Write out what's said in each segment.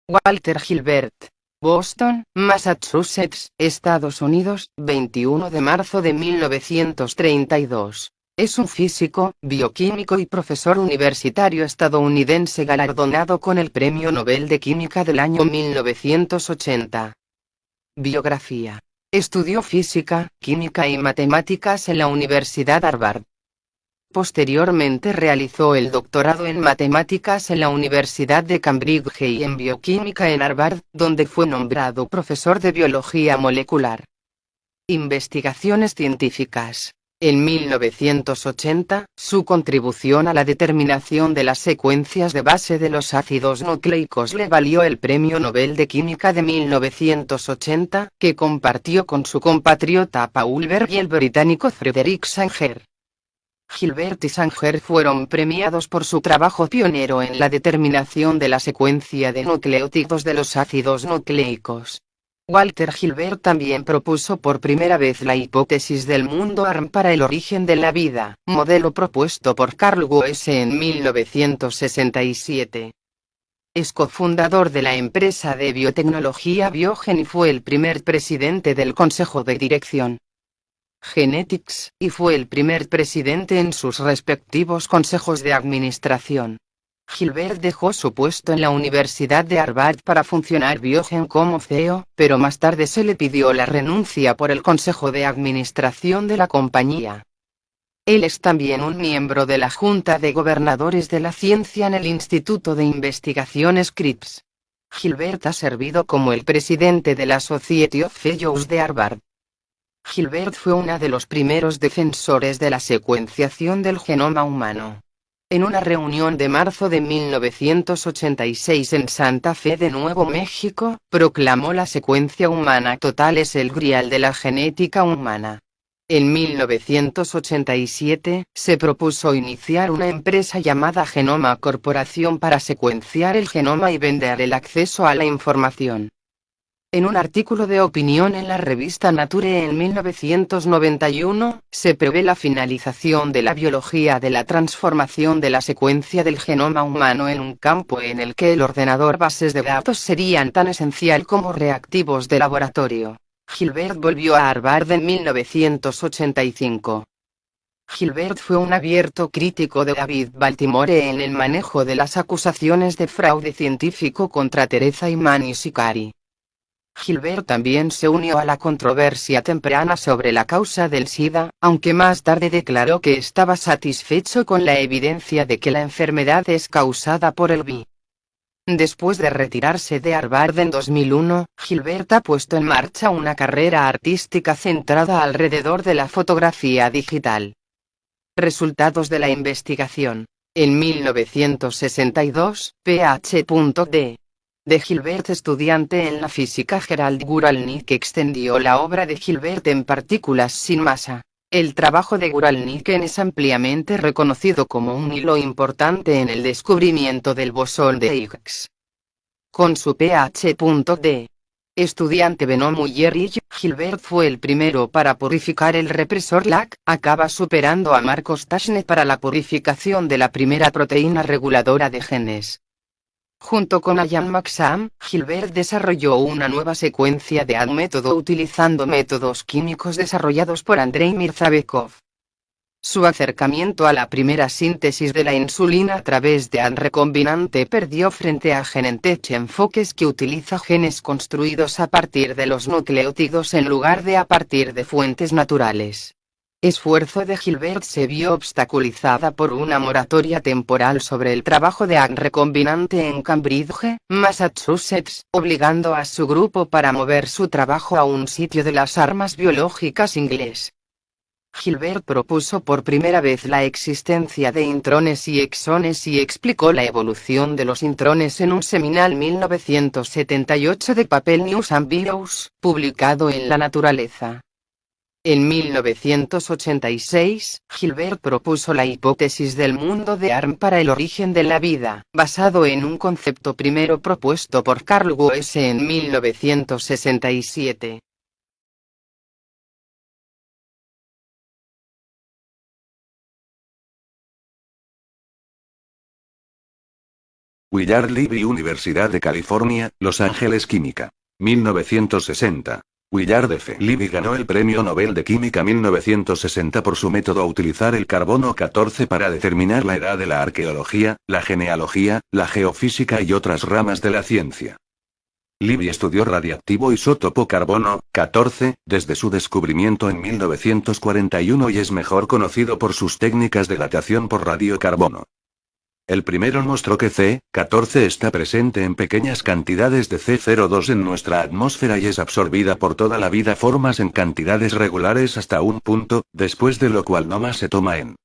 Walter Gilbert. Boston, Massachusetts, Estados Unidos, 21 de marzo de 1932. Es un físico, bioquímico y profesor universitario estadounidense galardonado con el Premio Nobel de Química del año 1980. Biografía. Estudió física, química y matemáticas en la Universidad Harvard. Posteriormente realizó el doctorado en matemáticas en la Universidad de Cambridge y en bioquímica en Harvard, donde fue nombrado profesor de biología molecular. Investigaciones científicas. En 1980, su contribución a la determinación de las secuencias de base de los ácidos nucleicos le valió el Premio Nobel de Química de 1980, que compartió con su compatriota Paul Berg y el británico Frederick Sanger. Gilbert y Sanger fueron premiados por su trabajo pionero en la determinación de la secuencia de nucleótidos de los ácidos nucleicos. Walter Gilbert también propuso por primera vez la hipótesis del mundo ARM para el origen de la vida, modelo propuesto por Carl Woese en 1967. Es cofundador de la empresa de biotecnología Biogen y fue el primer presidente del consejo de dirección Genetics, y fue el primer presidente en sus respectivos consejos de administración. Gilbert dejó su puesto en la Universidad de Harvard para funcionar Biogen como CEO, pero más tarde se le pidió la renuncia por el consejo de administración de la compañía. Él es también un miembro de la Junta de Gobernadores de la Ciencia en el Instituto de Investigación Scripps. Gilbert ha servido como el presidente de la Society of Fellows de Harvard. Gilbert fue uno de los primeros defensores de la secuenciación del genoma humano. En una reunión de marzo de 1986 en Santa Fe de Nuevo México, proclamó la secuencia humana total es el grial de la genética humana. En 1987, se propuso iniciar una empresa llamada Genoma Corporación para secuenciar el genoma y vender el acceso a la información. En un artículo de opinión en la revista Nature en 1991, se prevé la finalización de la biología de la transformación de la secuencia del genoma humano en un campo en el que el ordenador bases de datos serían tan esencial como reactivos de laboratorio. Gilbert volvió a Harvard en 1985. Gilbert fue un abierto crítico de David Baltimore en el manejo de las acusaciones de fraude científico contra Teresa Iman y Sicari. Gilbert también se unió a la controversia temprana sobre la causa del SIDA, aunque más tarde declaró que estaba satisfecho con la evidencia de que la enfermedad es causada por el VIH. Después de retirarse de Harvard en 2001, Gilbert ha puesto en marcha una carrera artística centrada alrededor de la fotografía digital. Resultados de la investigación. En 1962, Ph.D. de Gilbert, estudiante en la física Gerald Guralnick extendió la obra de Gilbert en partículas sin masa. El trabajo de Guralnick es ampliamente reconocido como un hilo importante en el descubrimiento del bosón de Higgs. Con su Ph.D. estudiante Benoît Mullerich, Gilbert fue el primero para purificar el represor LAC, acaba superando a Marcos Tashne para la purificación de la primera proteína reguladora de genes. Junto con Ian Maxam, Gilbert desarrolló una nueva secuencia de AD método utilizando métodos químicos desarrollados por Andrei Mirzabekov. Su acercamiento a la primera síntesis de la insulina a través de AD recombinante perdió frente a Genentech enfoques que utiliza genes construidos a partir de los nucleótidos en lugar de a partir de fuentes naturales. Esfuerzo de Gilbert se vio obstaculizada por una moratoria temporal sobre el trabajo de AG recombinante en Cambridge, Massachusetts, obligando a su grupo para mover su trabajo a un sitio de las armas biológicas inglés. Gilbert propuso por primera vez la existencia de intrones y exones y explicó la evolución de los intrones en un seminal 1978 de Papel News and Bios, publicado en La Naturaleza. En 1986, Gilbert propuso la hipótesis del mundo de ARM para el origen de la vida, basado en un concepto primero propuesto por Carl Woese en 1967. Willard Libby, Universidad de California, Los Ángeles, Química. 1960. Willard F. Libby ganó el Premio Nobel de Química 1960 por su método a utilizar el carbono 14 para determinar la edad de la arqueología, la genealogía, la geofísica y otras ramas de la ciencia. Libby estudió radiactivo isótopo carbono 14 desde su descubrimiento en 1941 y es mejor conocido por sus técnicas de datación por radiocarbono. El primero mostró que C14 está presente en pequeñas cantidades de C02 en nuestra atmósfera y es absorbida por toda la vida formas en cantidades regulares hasta un punto, después de lo cual no más se toma en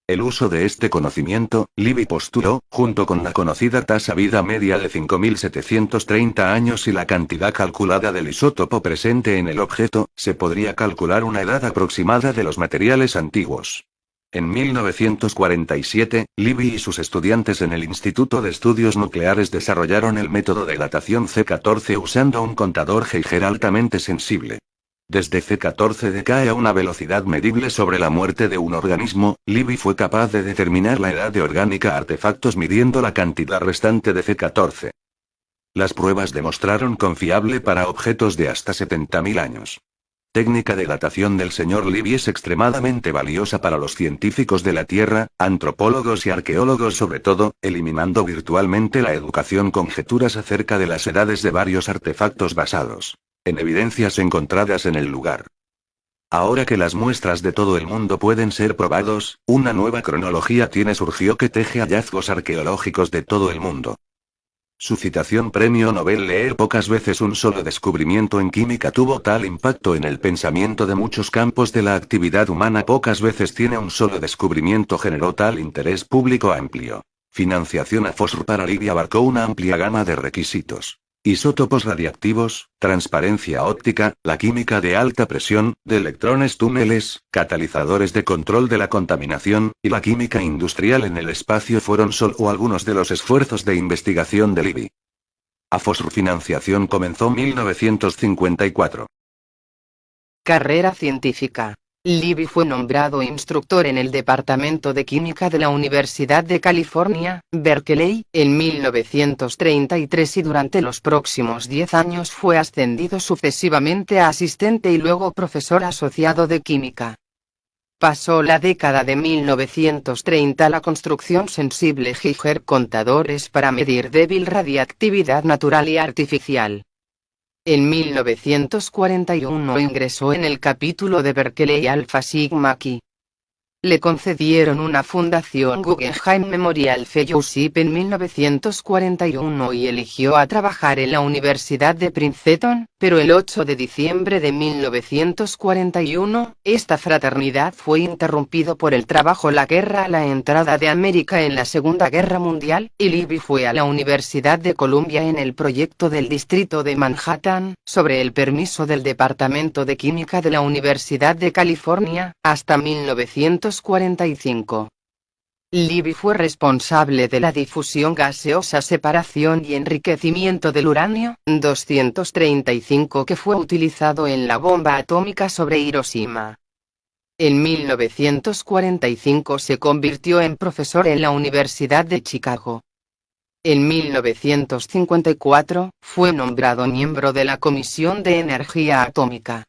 el uso de este conocimiento. Libby postuló, junto con la conocida tasa vida media de 5.730 años y la cantidad calculada del isótopo presente en el objeto, se podría calcular una edad aproximada de los materiales antiguos. En 1947, Libby y sus estudiantes en el Instituto de Estudios Nucleares desarrollaron el método de datación C14 usando un contador Geiger altamente sensible. Desde C14 decae a una velocidad medible sobre la muerte de un organismo, Libby fue capaz de determinar la edad de orgánica artefactos midiendo la cantidad restante de C14. Las pruebas demostraron confiable para objetos de hasta 70.000 años. Técnica de datación del señor Libby es extremadamente valiosa para los científicos de la Tierra, antropólogos y arqueólogos sobre todo, eliminando virtualmente la educación conjeturas acerca de las edades de varios artefactos basados en evidencias encontradas en el lugar. Ahora que las muestras de todo el mundo pueden ser probados, una nueva cronología surgió que teje hallazgos arqueológicos de todo el mundo. Su citación Premio Nobel. Leer pocas veces un solo descubrimiento en química tuvo tal impacto en el pensamiento de muchos campos de la actividad humana. Pocas veces tiene un solo descubrimiento generó tal interés público amplio. Financiación a FOSR para Libby abarcó una amplia gama de requisitos. Isótopos radiactivos, transparencia óptica, la química de alta presión, de electrones túneles, catalizadores de control de la contaminación, y la química industrial en el espacio fueron solo algunos de los esfuerzos de investigación de Libby. AFOSR financiación comenzó 1954. Carrera científica. Libby fue nombrado instructor en el Departamento de Química de la Universidad de California, Berkeley, en 1933 y durante los próximos 10 años fue ascendido sucesivamente a asistente y luego profesor asociado de química. Pasó la década de 1930 a la construcción sensible Geiger contadores para medir débil radiactividad natural y artificial. En 1941 ingresó en el capítulo de Berkeley Alpha Sigma Chi. Le concedieron una fundación Guggenheim Memorial Fellowship en 1941 y eligió a trabajar en la Universidad de Princeton, pero el 8 de diciembre de 1941, esta fraternidad fue interrumpido por el trabajo la guerra a la entrada de América en la Segunda Guerra Mundial, y Libby fue a la Universidad de Columbia en el proyecto del Distrito de Manhattan, sobre el permiso del Departamento de Química de la Universidad de California, hasta 1945. Libby fue responsable de la difusión gaseosa, separación y enriquecimiento del uranio 235 que fue utilizado en la bomba atómica sobre Hiroshima. En 1945 se convirtió en profesor en la Universidad de Chicago. En 1954, fue nombrado miembro de la Comisión de Energía Atómica.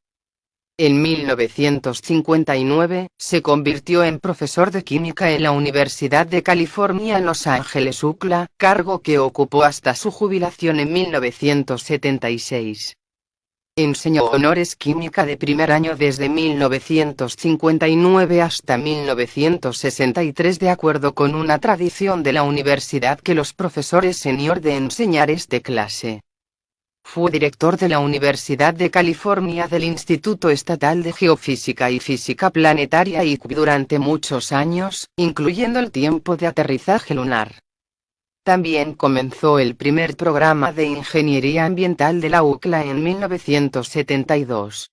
En 1959, se convirtió en profesor de química en la Universidad de California en Los Ángeles UCLA, cargo que ocupó hasta su jubilación en 1976. Enseñó honores química de primer año desde 1959 hasta 1963 de acuerdo con una tradición de la universidad que los profesores senior de enseñar esta clase. Fue director de la Universidad de California del Instituto Estatal de Geofísica y Física Planetaria ICFI durante muchos años, incluyendo el tiempo de aterrizaje lunar. También comenzó el primer programa de Ingeniería Ambiental de la UCLA en 1972.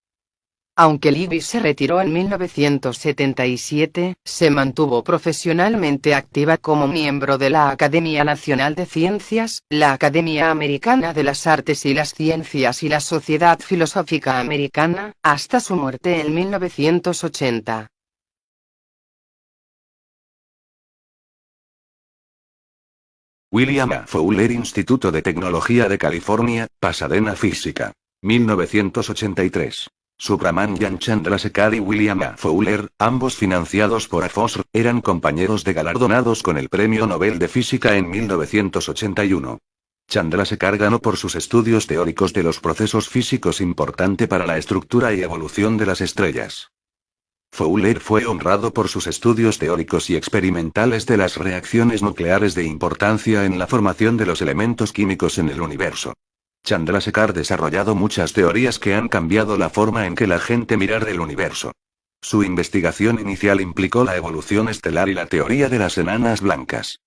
Aunque Libby se retiró en 1977, se mantuvo profesionalmente activa como miembro de la Academia Nacional de Ciencias, la Academia Americana de las Artes y las Ciencias y la Sociedad Filosófica Americana, hasta su muerte en 1980. William A. Fowler Instituto de Tecnología de California, Pasadena Física. 1983. Subrahmanyan Chandrasekhar y William A. Fowler, ambos financiados por AFOSR, eran compañeros de galardonados con el Premio Nobel de Física en 1981. Chandrasekhar ganó por sus estudios teóricos de los procesos físicos importante para la estructura y evolución de las estrellas. Fowler fue honrado por sus estudios teóricos y experimentales de las reacciones nucleares de importancia en la formación de los elementos químicos en el universo. Chandrasekhar desarrollado muchas teorías que han cambiado la forma en que la gente mira el universo. Su investigación inicial implicó la evolución estelar y la teoría de las enanas blancas.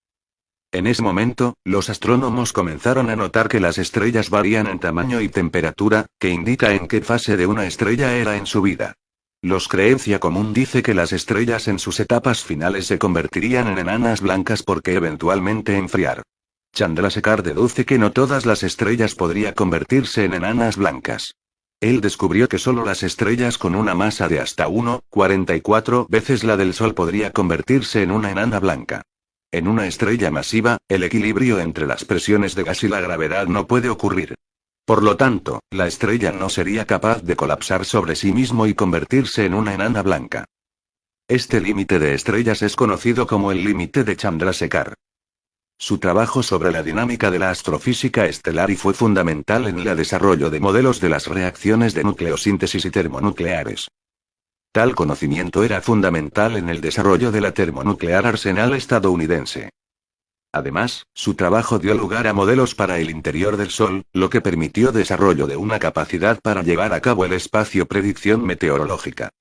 En ese momento, los astrónomos comenzaron a notar que las estrellas varían en tamaño y temperatura, que indica en qué fase de una estrella era en su vida. Los creencia común dice que las estrellas en sus etapas finales se convertirían en enanas blancas porque eventualmente enfriar. Chandrasekhar deduce que no todas las estrellas podría convertirse en enanas blancas. Él descubrió que solo las estrellas con una masa de hasta 1,44 veces la del Sol podría convertirse en una enana blanca. En una estrella masiva, el equilibrio entre las presiones de gas y la gravedad no puede ocurrir. Por lo tanto, la estrella no sería capaz de colapsar sobre sí mismo y convertirse en una enana blanca. Este límite de estrellas es conocido como el límite de Chandrasekhar. Su trabajo sobre la dinámica de la astrofísica estelar y fue fundamental en el desarrollo de modelos de las reacciones de nucleosíntesis y termonucleares. Tal conocimiento era fundamental en el desarrollo de la termonuclear Arsenal estadounidense. Además, su trabajo dio lugar a modelos para el interior del Sol, lo que permitió desarrollo de una capacidad para llevar a cabo el espacio predicción meteorológica.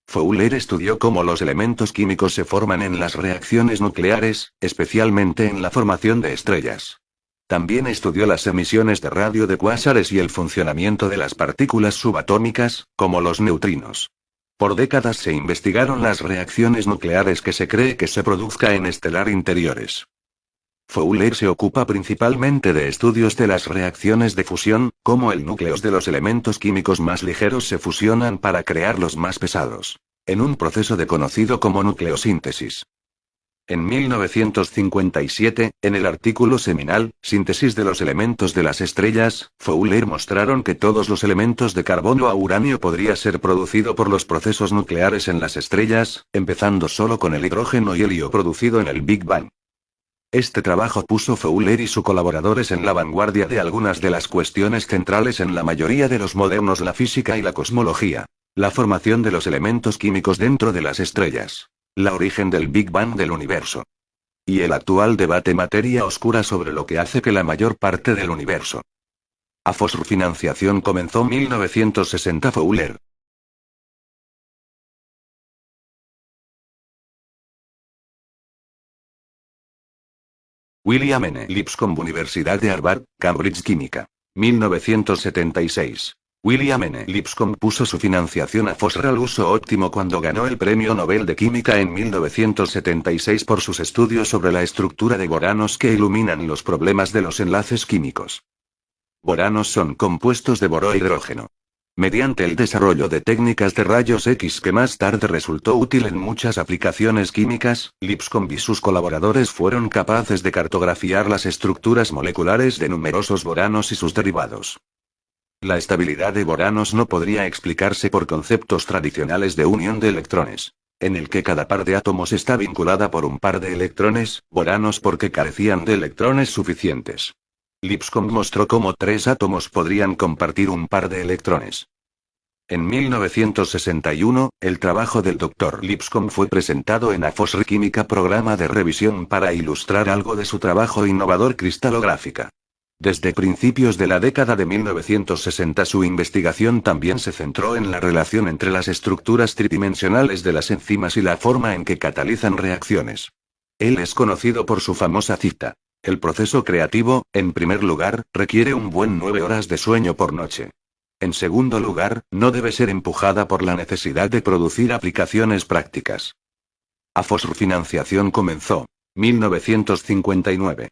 Fowler estudió cómo los elementos químicos se forman en las reacciones nucleares, especialmente en la formación de estrellas. También estudió las emisiones de radio de cuásares y el funcionamiento de las partículas subatómicas, como los neutrinos. Por décadas se investigaron las reacciones nucleares que se cree que se produzcan en estelar interiores. Fowler se ocupa principalmente de estudios de las reacciones de fusión, cómo el núcleos de los elementos químicos más ligeros se fusionan para crear los más pesados, en un proceso conocido como nucleosíntesis. En 1957, en el artículo seminal, Síntesis de los elementos de las estrellas, Fowler mostraron que todos los elementos de carbono a uranio podría ser producido por los procesos nucleares en las estrellas, empezando solo con el hidrógeno y helio producido en el Big Bang. Este trabajo puso Fowler y sus colaboradores en la vanguardia de algunas de las cuestiones centrales en la mayoría de los modernos, la física y la cosmología. La formación de los elementos químicos dentro de las estrellas. La origen del Big Bang del universo. Y el actual debate materia oscura sobre lo que hace que la mayor parte del universo. AFOSR financiación comenzó 1960 Fowler. William N. Lipscomb Universidad de Harvard, Cambridge Química. 1976. William N. Lipscomb puso su financiación a AFOSR al uso óptimo cuando ganó el Premio Nobel de Química en 1976 por sus estudios sobre la estructura de boranos que iluminan los problemas de los enlaces químicos. Boranos son compuestos de boro e hidrógeno. Mediante el desarrollo de técnicas de rayos X que más tarde resultó útil en muchas aplicaciones químicas, Lipscomb y sus colaboradores fueron capaces de cartografiar las estructuras moleculares de numerosos boranos y sus derivados. La estabilidad de boranos no podría explicarse por conceptos tradicionales de unión de electrones, en el que cada par de átomos está vinculada por un par de electrones, boranos porque carecían de electrones suficientes. Lipscomb mostró cómo tres átomos podrían compartir un par de electrones. En 1961, el trabajo del Dr. Lipscomb fue presentado en AFOSR Química, programa de revisión para ilustrar algo de su trabajo innovador cristalográfica. Desde principios de la década de 1960 su investigación también se centró en la relación entre las estructuras tridimensionales de las enzimas y la forma en que catalizan reacciones. Él es conocido por su famosa cita: el proceso creativo, en primer lugar, requiere un buen 9 horas de sueño por noche. En segundo lugar, no debe ser empujada por la necesidad de producir aplicaciones prácticas. AFOSR financiación comenzó. 1959.